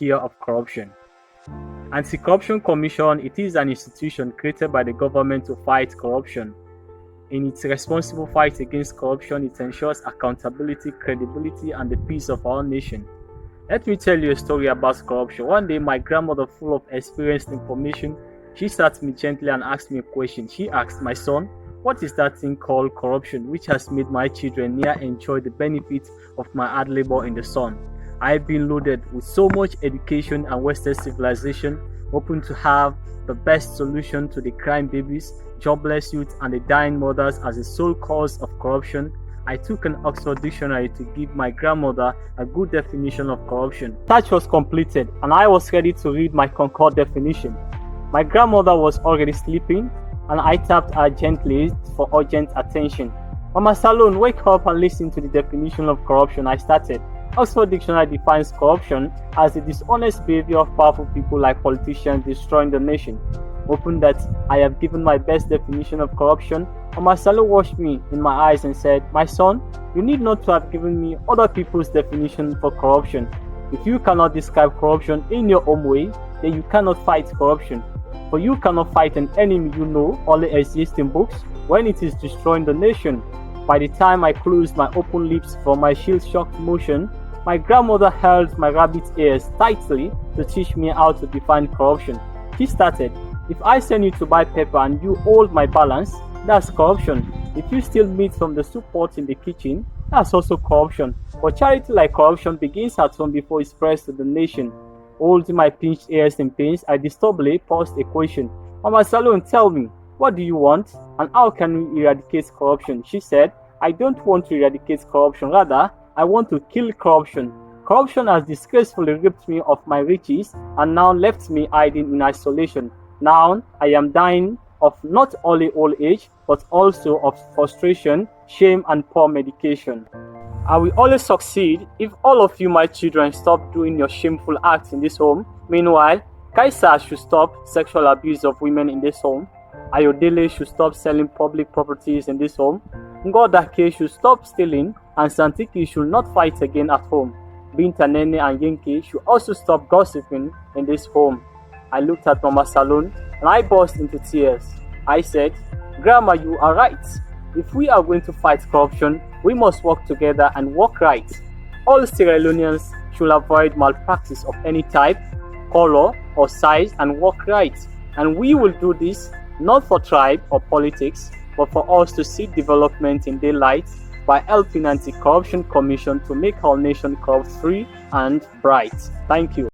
cure of corruption. Anti-Corruption Commission, it is an institution created by the government to fight corruption. In its responsible fight against corruption, it ensures accountability, credibility, and the peace of our nation. Let me tell you a story about corruption. One day, my grandmother, full of experienced information, she sat me gently and asked me a question. She asked, "My son, what is that thing called corruption which has made my children near enjoy the benefits of my hard labor in the sun? I've been loaded with so much education and Western civilization, hoping to have the best solution to the crime babies, jobless youth, and the dying mothers as the sole cause of corruption. I took an Oxford dictionary to give my grandmother a good definition of corruption. Search was completed, and I was ready to read my Concord definition. My grandmother was already sleeping, and I tapped her gently for urgent attention. "Mama Salon, wake up and listen to the definition of corruption," I started. Oxford Dictionary defines corruption as the dishonest behavior of powerful people like politicians destroying the nation. Hoping that I have given my best definition of corruption, Mama Salon watched me in my eyes and said, "My son, you need not to have given me other people's definition for corruption. If you cannot describe corruption in your own way, then you cannot fight corruption. For you cannot fight an enemy you know only exists in books when it is destroying the nation." By the time I closed my open lips from my shell-shocked motion, my grandmother held my rabbit ears tightly to teach me how to define corruption. She started, "If I send you to buy pepper and you hold my balance, that's corruption. If you steal meat from the soup pot in the kitchen, that's also corruption. But charity like corruption begins at home before it spreads to the nation." Holding my pinched ears in pains, I disturbedly posed a question. "Mama Salon, tell me, what do you want? And how can we eradicate corruption?" She said, "I don't want to eradicate corruption. Rather, I want to kill corruption. Corruption has disgracefully ripped me of my riches and now left me hiding in isolation. Now I am dying of not only old age, but also of frustration, shame, and poor medication. I will only succeed if all of you, my children, stop doing your shameful acts in this home. Meanwhile, Kaisa should stop sexual abuse of women in this home. Ayodele should stop selling public properties in this home. Ngodake should stop stealing, and Santiki should not fight again at home. Bintanene and Yenke should also stop gossiping in this home." I looked at Mama Salon and I burst into tears. I said, "Grandma, you are right. If we are going to fight corruption, we must work together and work right. All Sierra Leoneans should avoid malpractice of any type, color, or size and work right. And we will do this not for tribe or politics, but for us to see development in daylight by helping Anti-Corruption Commission to make our nation corrupt-free and bright." Thank you.